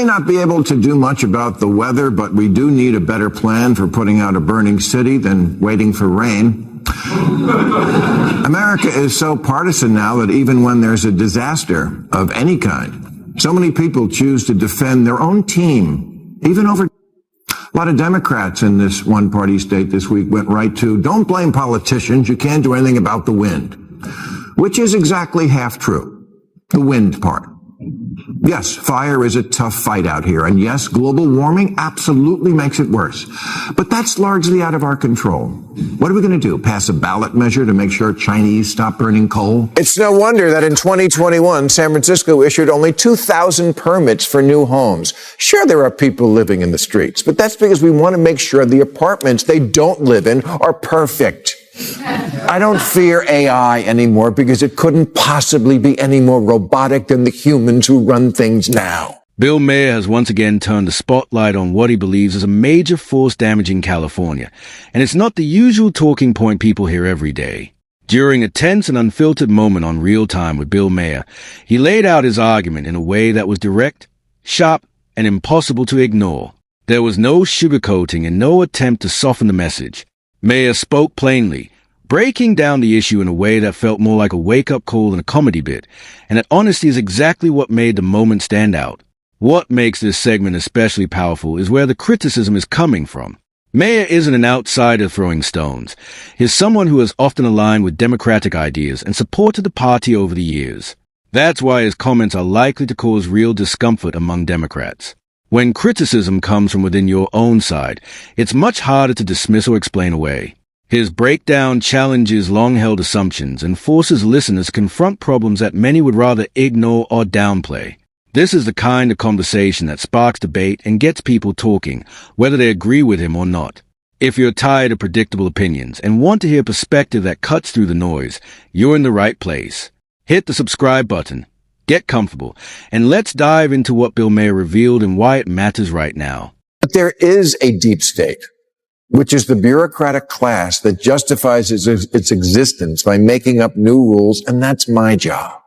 may not be able to do much about the weather, but we do need a better plan for putting out a burning city than waiting for rain. America is so partisan now that even when there's a disaster of any kind, so many people choose to defend their own team, even over. A lot of Democrats in this one-party state this week went right to, don't blame politicians, you can't do anything about the wind, which is exactly half true, the wind part. Yes, fire is a tough fight out here, and yes, global warming absolutely makes it worse. But that's largely out of our control. What are we going to do? Pass a ballot measure to make sure Chinese stop burning coal? It's no wonder that in 2021, San Francisco issued only 2,000 permits for new homes. Sure, there are people living in the streets, but that's because we want to make sure the apartments they don't live in are perfect. I don't fear AI anymore because it couldn't possibly be any more robotic than the humans who run things now. Bill Maher has once again turned the spotlight on what he believes is a major force damaging California, and it's not the usual talking point people hear every day. During a tense and unfiltered moment on Real Time with Bill Maher, he laid out his argument in a way that was direct, sharp, and impossible to ignore. There was no sugarcoating and no attempt to soften the message. Maher spoke plainly, breaking down the issue in a way that felt more like a wake-up call than a comedy bit, and that honesty is exactly what made the moment stand out. What makes this segment especially powerful is where the criticism is coming from. Maher isn't an outsider throwing stones. He's someone who has often aligned with democratic ideas and supported the party over the years. That's why his comments are likely to cause real discomfort among Democrats. When criticism comes from within your own side, it's much harder to dismiss or explain away. His breakdown challenges long-held assumptions and forces listeners to confront problems that many would rather ignore or downplay. This is the kind of conversation that sparks debate and gets people talking, whether they agree with him or not. If you're tired of predictable opinions and want to hear perspective that cuts through the noise, you're in the right place. Hit the subscribe button. Get comfortable, and let's dive into what Bill Maher revealed and why it matters right now. But there is a deep state, which is the bureaucratic class that justifies its existence by making up new rules, and that's my job.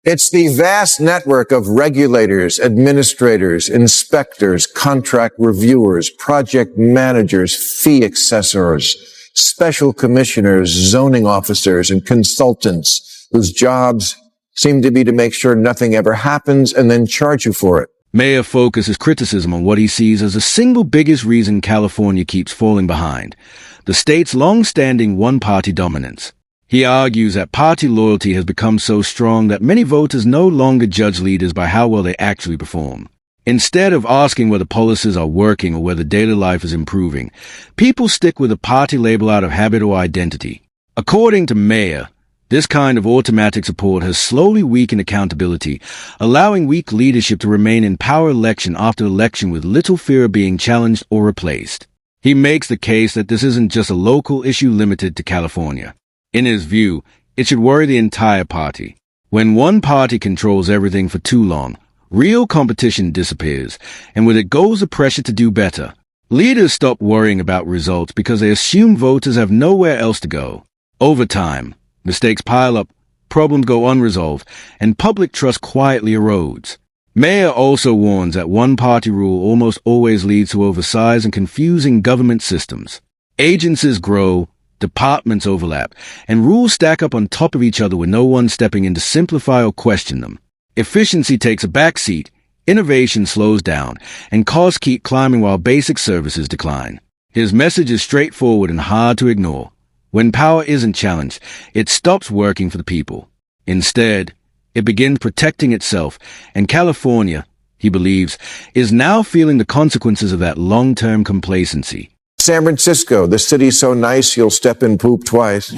It's the vast network of regulators, administrators, inspectors, contract reviewers, project managers, fee assessors, special commissioners, zoning officers, and consultants whose jobs seem to be to make sure nothing ever happens and then charge you for it. Maher focuses criticism on what he sees as the single biggest reason California keeps falling behind, the state's long-standing one-party dominance. He argues that party loyalty has become so strong that many voters no longer judge leaders by how well they actually perform. Instead of asking whether policies are working or whether daily life is improving, people stick with a party label out of habit or identity. According to Maher, this kind of automatic support has slowly weakened accountability, allowing weak leadership to remain in power election after election with little fear of being challenged or replaced. He makes the case that this isn't just a local issue limited to California. In his view, it should worry the entire party. When one party controls everything for too long, real competition disappears, and with it goes the pressure to do better. Leaders stop worrying about results because they assume voters have nowhere else to go. Over time, mistakes pile up, problems go unresolved, and public trust quietly erodes. Maher also warns that one-party rule almost always leads to oversized and confusing government systems. Agencies grow, departments overlap, and rules stack up on top of each other with no one stepping in to simplify or question them. Efficiency takes a backseat, innovation slows down, and costs keep climbing while basic services decline. His message is straightforward and hard to ignore. When power isn't challenged, it stops working for the people. Instead, it begins protecting itself, and California, he believes, is now feeling the consequences of that long-term complacency. San Francisco, the city's so nice you'll step in poop twice.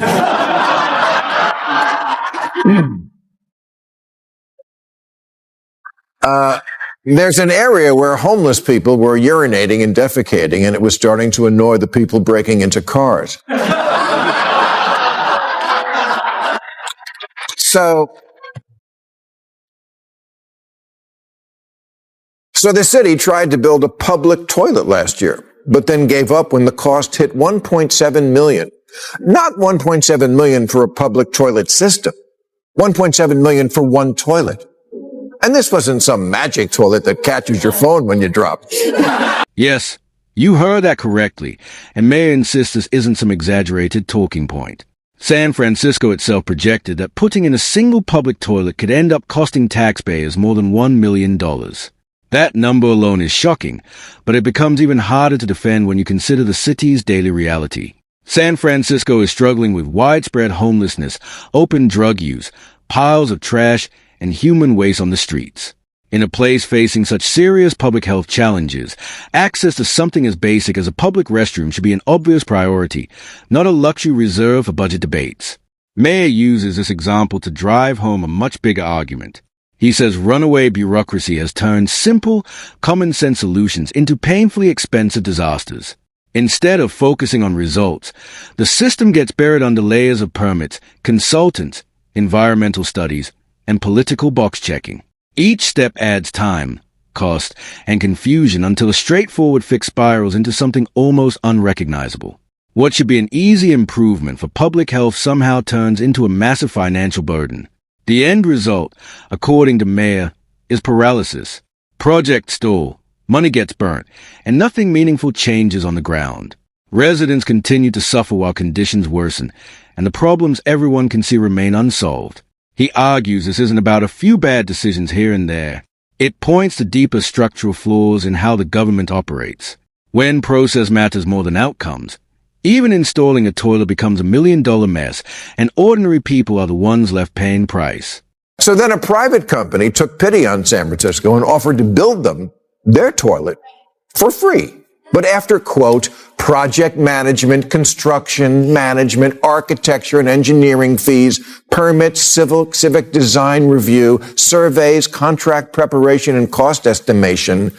There's an area where homeless people were urinating and defecating, and it was starting to annoy the people breaking into cars. So the city tried to build a public toilet last year, but then gave up when the cost hit $1.7 million. Not 1.7 million for a public toilet system. 1.7 million for one toilet. And this wasn't some magic toilet that catches your phone when you drop. Yes, you heard that correctly, and Maher insists this isn't some exaggerated talking point. San Francisco itself projected that putting in a single public toilet could end up costing taxpayers more than $1 million. That number alone is shocking, but it becomes even harder to defend when you consider the city's daily reality. San Francisco is struggling with widespread homelessness, open drug use, piles of trash, and human waste on the streets. In a place facing such serious public health challenges, access to something as basic as a public restroom should be an obvious priority, not a luxury reserved for budget debates. Maher uses this example to drive home a much bigger argument. He says runaway bureaucracy has turned simple, common-sense solutions into painfully expensive disasters. Instead of focusing on results, the system gets buried under layers of permits, consultants, environmental studies, and political box-checking. Each step adds time, cost, and confusion until a straightforward fix spirals into something almost unrecognizable. What should be an easy improvement for public health somehow turns into a massive financial burden. The end result, according to Maher, is paralysis. Projects stall, money gets burnt, and nothing meaningful changes on the ground. Residents continue to suffer while conditions worsen, and the problems everyone can see remain unsolved. He argues this isn't about a few bad decisions here and there. It points to deeper structural flaws in how the government operates. When process matters more than outcomes, even installing a toilet becomes $1 million mess, and ordinary people are the ones left paying the price. So then a private company took pity on San Francisco and offered to build them their toilet for free. But after, quote, project management, construction management, architecture and engineering fees, permits, civic design review, surveys, contract preparation, and cost estimation,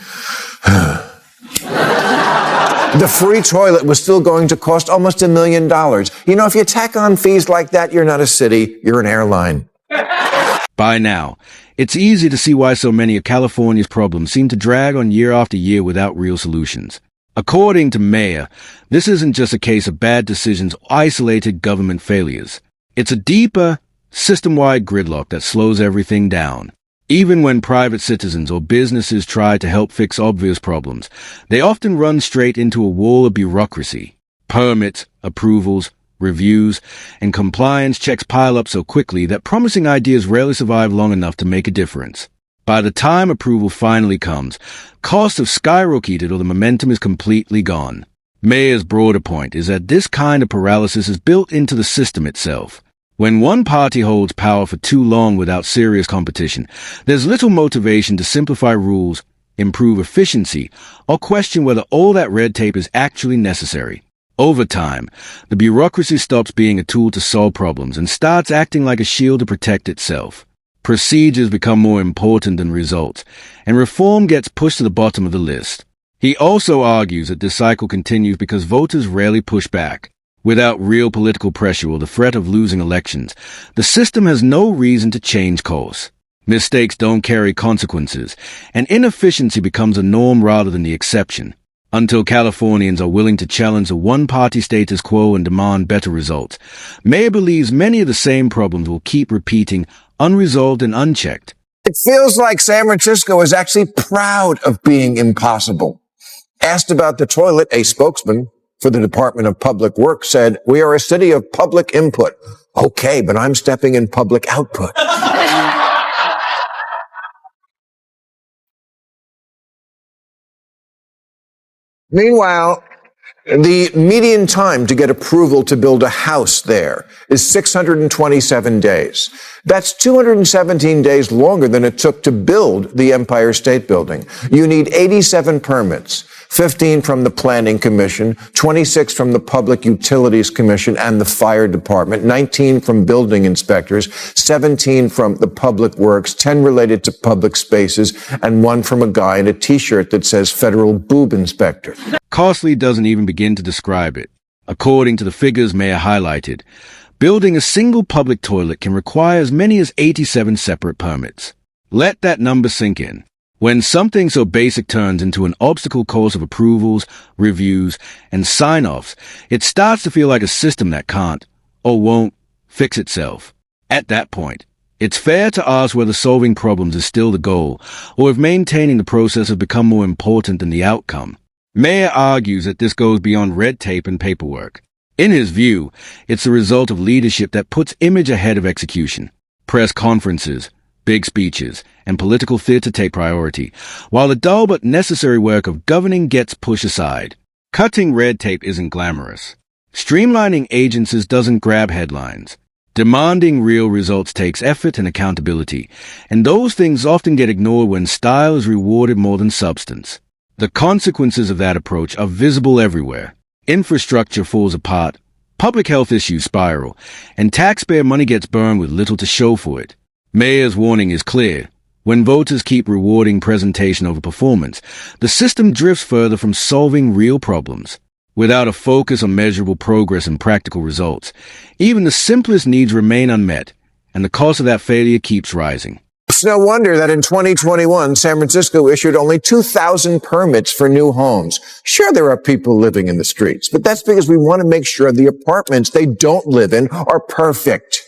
the free toilet was still going to cost almost $1 million. You know, if you tack on fees like that, you're not a city, you're an airline. By now, it's easy to see why so many of California's problems seem to drag on year after year without real solutions. According to Maher, this isn't just a case of bad decisions or isolated government failures. It's a deeper, system-wide gridlock that slows everything down. Even when private citizens or businesses try to help fix obvious problems, they often run straight into a wall of bureaucracy. Permits, approvals, reviews, and compliance checks pile up so quickly that promising ideas rarely survive long enough to make a difference. By the time approval finally comes, costs have skyrocketed or the momentum is completely gone. Maher's broader point is that this kind of paralysis is built into the system itself. When one party holds power for too long without serious competition, there's little motivation to simplify rules, improve efficiency, or question whether all that red tape is actually necessary. Over time, the bureaucracy stops being a tool to solve problems and starts acting like a shield to protect itself. Procedures become more important than results, and reform gets pushed to the bottom of the list. He also argues that this cycle continues because voters rarely push back. Without real political pressure or the threat of losing elections, the system has no reason to change course. Mistakes don't carry consequences, and inefficiency becomes a norm rather than the exception. Until Californians are willing to challenge the one-party status quo and demand better results, Maher believes many of the same problems will keep repeating, unresolved and unchecked. It feels like San Francisco is actually proud of being impossible. Asked about the toilet, a spokesman for the Department of Public Works said, "We are a city of public input." Okay, but I'm stepping in public output. Meanwhile, the median time to get approval to build a house there is 627 days. That's 217 days longer than it took to build the Empire State Building. You need 87 permits, 15 from the Planning Commission, 26 from the Public Utilities Commission and the Fire Department, 19 from building inspectors, 17 from the Public Works, 10 related to public spaces, and 1 from a guy in a t-shirt that says Federal Boob Inspector. Costly doesn't even begin to describe it. According to the figures Maher highlighted, building a single public toilet can require as many as 87 separate permits. Let that number sink in. When something so basic turns into an obstacle course of approvals, reviews, and sign-offs, it starts to feel like a system that can't, or won't, fix itself. At that point, it's fair to ask whether solving problems is still the goal, or if maintaining the process has become more important than the outcome. Maher argues that this goes beyond red tape and paperwork. In his view, it's the result of leadership that puts image ahead of execution. Press conferences, big speeches, and political theater take priority, while the dull but necessary work of governing gets pushed aside. Cutting red tape isn't glamorous. Streamlining agencies doesn't grab headlines. Demanding real results takes effort and accountability, and those things often get ignored when style is rewarded more than substance. The consequences of that approach are visible everywhere. Infrastructure falls apart, public health issues spiral, and taxpayer money gets burned with little to show for it. Maher's warning is clear. When voters keep rewarding presentation over performance, the system drifts further from solving real problems. Without a focus on measurable progress and practical results, even the simplest needs remain unmet, and the cost of that failure keeps rising. It's no wonder that in 2021, San Francisco issued only 2,000 permits for new homes. Sure, there are people living in the streets, but that's because we want to make sure the apartments they don't live in are perfect.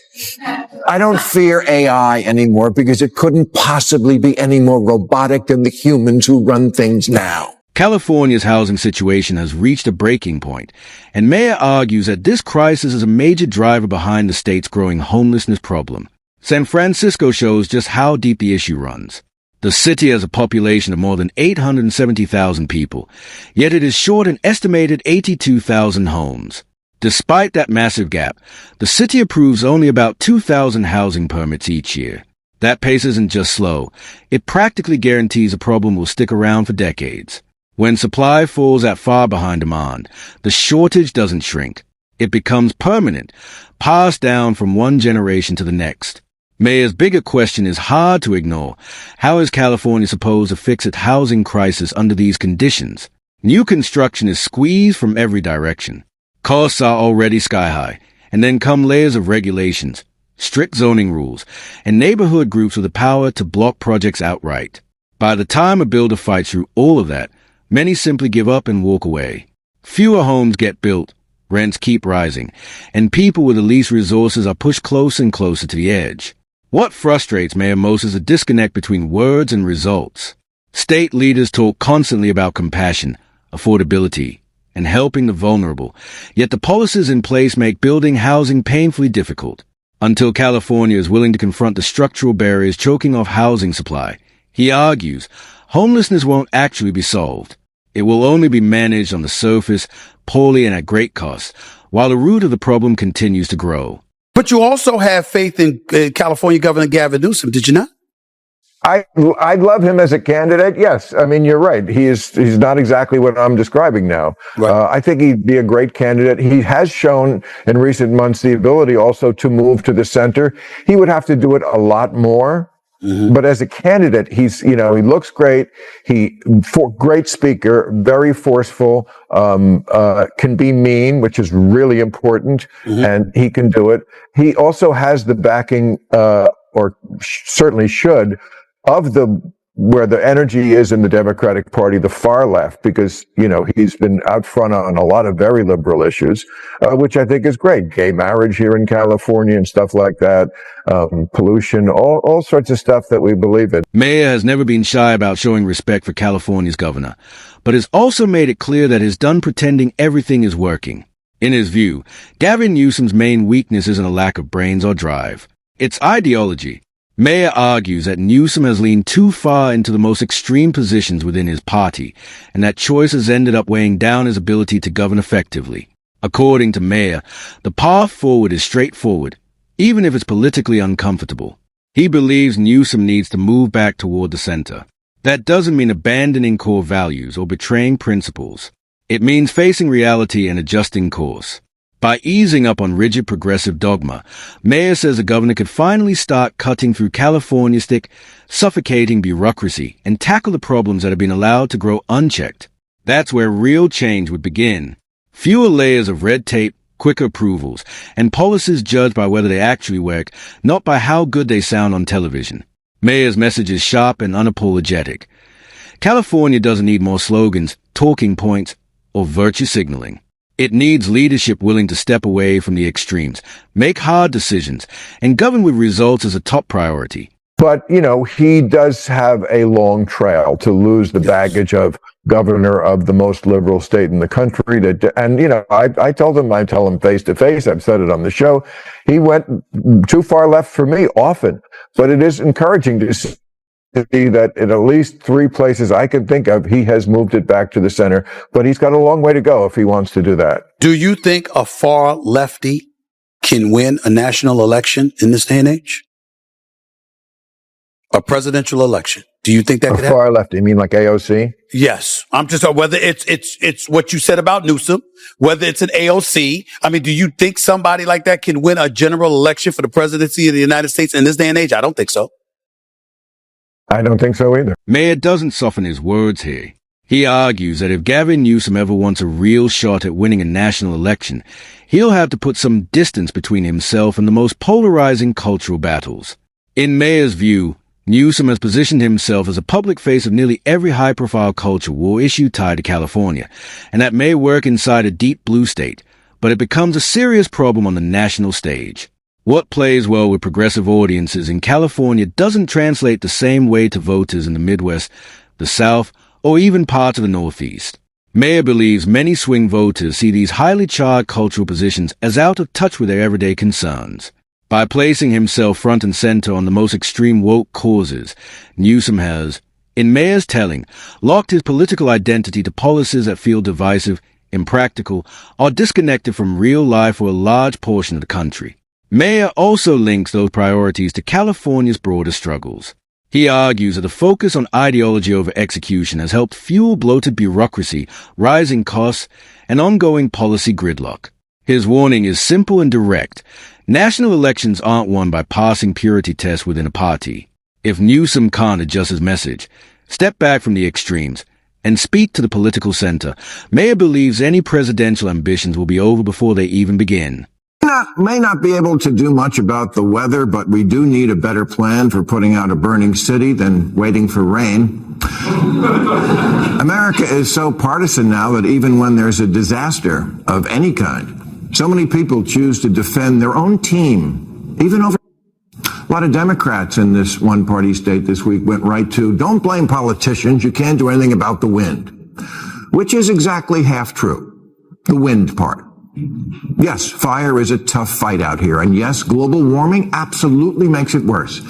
I don't fear AI anymore because it couldn't possibly be any more robotic than the humans who run things now. California's housing situation has reached a breaking point, and Maher argues that this crisis is a major driver behind the state's growing homelessness problem. San Francisco shows just how deep the issue runs. The city has a population of more than 870,000 people, yet it is short an estimated 82,000 homes. Despite that massive gap, the city approves only about 2,000 housing permits each year. That pace isn't just slow. It practically guarantees a problem will stick around for decades. When supply falls that far behind demand, the shortage doesn't shrink. It becomes permanent, passed down from one generation to the next. Maher's bigger question is hard to ignore. How is California supposed to fix its housing crisis under these conditions? New construction is squeezed from every direction. Costs are already sky high, and then come layers of regulations, strict zoning rules, and neighborhood groups with the power to block projects outright. By the time a builder fights through all of that, many simply give up and walk away. Fewer homes get built, rents keep rising, and people with the least resources are pushed closer and closer to the edge. What frustrates Maher most is the disconnect between words and results. State leaders talk constantly about compassion, affordability, and helping the vulnerable, yet the policies in place make building housing painfully difficult. Until California is willing to confront the structural barriers choking off housing supply, he argues, homelessness won't actually be solved. It will only be managed on the surface, poorly and at great cost, while the root of the problem continues to grow. But you also have faith in California Governor Gavin Newsom, did you not? I'd love him as a candidate. Yes. I mean, you're right. He's not exactly what I'm describing now. Right. I think he'd be a great candidate. He has shown in recent months the ability also to move to the center. He would have to do it a lot more. Mm-hmm. But as a candidate, he looks great. Great speaker, very forceful, can be mean, which is really important. Mm-hmm. And he can do it. He also has the backing, certainly should, of where the energy is in the Democratic Party, the far left, because, he's been out front on a lot of very liberal issues, which I think is great. Gay marriage here in California and stuff like that, pollution, all sorts of stuff that we believe in. Maher has never been shy about showing respect for California's governor, but has also made it clear that he's done pretending everything is working. In his view, Gavin Newsom's main weakness isn't a lack of brains or drive. It's ideology. Maher argues that Newsom has leaned too far into the most extreme positions within his party, and that choice has ended up weighing down his ability to govern effectively. According to Maher, the path forward is straightforward, even if it's politically uncomfortable. He believes Newsom needs to move back toward the center. That doesn't mean abandoning core values or betraying principles. It means facing reality and adjusting course. By easing up on rigid progressive dogma, Maher says the governor could finally start cutting through California's thick, suffocating bureaucracy and tackle the problems that have been allowed to grow unchecked. That's where real change would begin. Fewer layers of red tape, quicker approvals, and policies judged by whether they actually work, not by how good they sound on television. Maher's message is sharp and unapologetic. California doesn't need more slogans, talking points, or virtue signaling. It needs leadership willing to step away from the extremes, make hard decisions, and govern with results as a top priority. But, he does have a long trail to lose the baggage of governor of the most liberal state in the country. I tell him face to face, I've said it on the show, he went too far left for me often. But it is encouraging to see that in at least 3 places I can think of, he has moved it back to the center. But he's got a long way to go if he wants to do that. Do you think a far lefty can win a national election in this day and age? A presidential election. Do you think that could happen? Far left, you mean like AOC? Yes. I'm just whether it's what you said about Newsom, whether it's an AOC. I mean, do you think somebody like that can win a general election for the presidency of the United States in this day and age? I don't think so. I don't think so either. Maher doesn't soften his words here. He argues that if Gavin Newsom ever wants a real shot at winning a national election, he'll have to put some distance between himself and the most polarizing cultural battles. In Maher's view, Newsom has positioned himself as a public face of nearly every high-profile culture war issue tied to California, and that may work inside a deep blue state, but it becomes a serious problem on the national stage. What plays well with progressive audiences in California doesn't translate the same way to voters in the Midwest, the South, or even parts of the Northeast. Maher believes many swing voters see these highly charged cultural positions as out of touch with their everyday concerns. By placing himself front and center on the most extreme woke causes, Newsom has, in Maher's telling, locked his political identity to policies that feel divisive, impractical, or disconnected from real life for a large portion of the country. Maher also links those priorities to California's broader struggles. He argues that the focus on ideology over execution has helped fuel bloated bureaucracy, rising costs, and ongoing policy gridlock. His warning is simple and direct. National elections aren't won by passing purity tests within a party. If Newsom can't adjust his message, step back from the extremes, and speak to the political center, Maher believes any presidential ambitions will be over before they even begin. May not be able to do much about the weather, but we do need a better plan for putting out a burning city than waiting for rain. America is so partisan now that even when there's a disaster of any kind, so many people choose to defend their own team, even over. A lot of Democrats in this one-party state this week went right to, don't blame politicians, you can't do anything about the wind. Which is exactly half true. The wind part. Yes, fire is a tough fight out here, and yes, global warming absolutely makes it worse.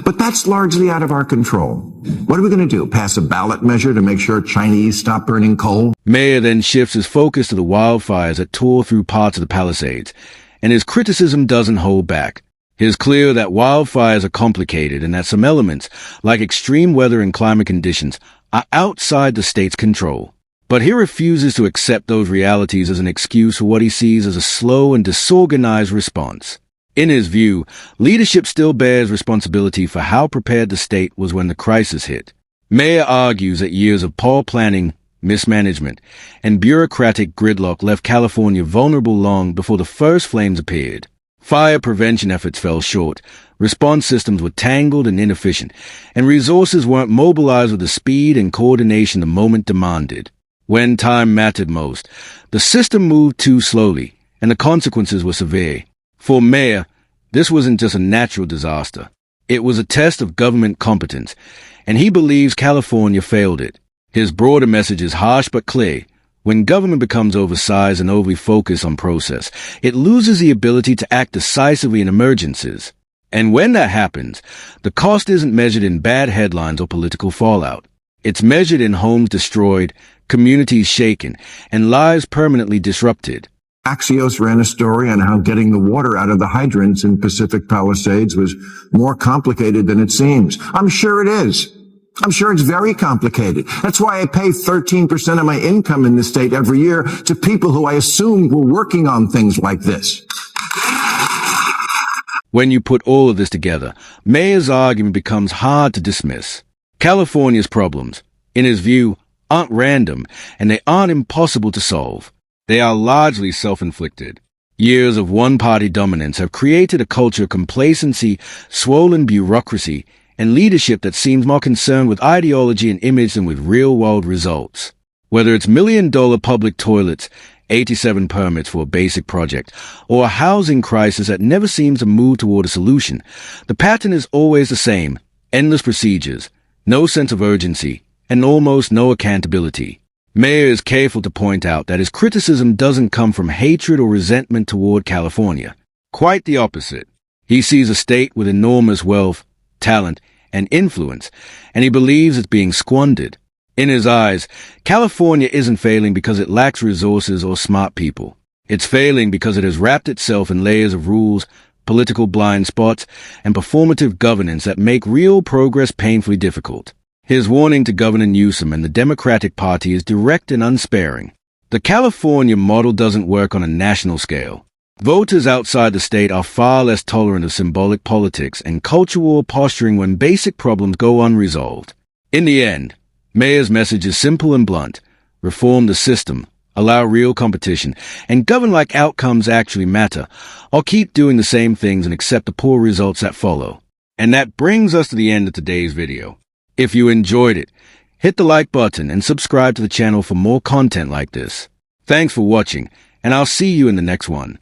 But that's largely out of our control. What are we going to do? Pass a ballot measure to make sure Chinese stop burning coal? Maher then shifts his focus to the wildfires that tore through parts of the Palisades, and his criticism doesn't hold back. It is clear that wildfires are complicated and that some elements, like extreme weather and climate conditions, are outside the state's control. But he refuses to accept those realities as an excuse for what he sees as a slow and disorganized response. In his view, leadership still bears responsibility for how prepared the state was when the crisis hit. Maher argues that years of poor planning, mismanagement, and bureaucratic gridlock left California vulnerable long before the first flames appeared. Fire prevention efforts fell short, response systems were tangled and inefficient, and resources weren't mobilized with the speed and coordination the moment demanded. When time mattered most, the system moved too slowly, and the consequences were severe. For Maher, this wasn't just a natural disaster. It was a test of government competence, and he believes California failed it. His broader message is harsh but clear. When government becomes oversized and overly focused on process, it loses the ability to act decisively in emergencies. And when that happens, the cost isn't measured in bad headlines or political fallout. It's measured in homes destroyed, communities shaken, and lives permanently disrupted. Axios ran a story on how getting the water out of the hydrants in Pacific Palisades was more complicated than it seems. I'm sure it is. I'm sure it's very complicated. That's why I pay 13% of my income in the state every year to people who I assumed were working on things like this. When you put all of this together, Maher's argument becomes hard to dismiss. California's problems, in his view, aren't random, and they aren't impossible to solve. They are largely self-inflicted. Years of one-party dominance have created a culture of complacency, swollen bureaucracy, and leadership that seems more concerned with ideology and image than with real-world results. Whether it's million-dollar public toilets, 87 permits for a basic project, or a housing crisis that never seems to move toward a solution, the pattern is always the same: endless procedures, no sense of urgency, and almost no accountability. Maher is careful to point out that his criticism doesn't come from hatred or resentment toward California. Quite the opposite. He sees a state with enormous wealth, talent, and influence, and he believes it's being squandered. In his eyes, California isn't failing because it lacks resources or smart people. It's failing because it has wrapped itself in layers of rules, political blind spots, and performative governance that make real progress painfully difficult. His warning to Governor Newsom and the Democratic Party is direct and unsparing. The California model doesn't work on a national scale. Voters outside the state are far less tolerant of symbolic politics and cultural posturing when basic problems go unresolved. In the end, Mayor's message is simple and blunt: reform the system, allow real competition, and govern like outcomes actually matter, or keep doing the same things and accept the poor results that follow. And that brings us to the end of today's video. If you enjoyed it, hit the like button and subscribe to the channel for more content like this. Thanks for watching, and I'll see you in the next one.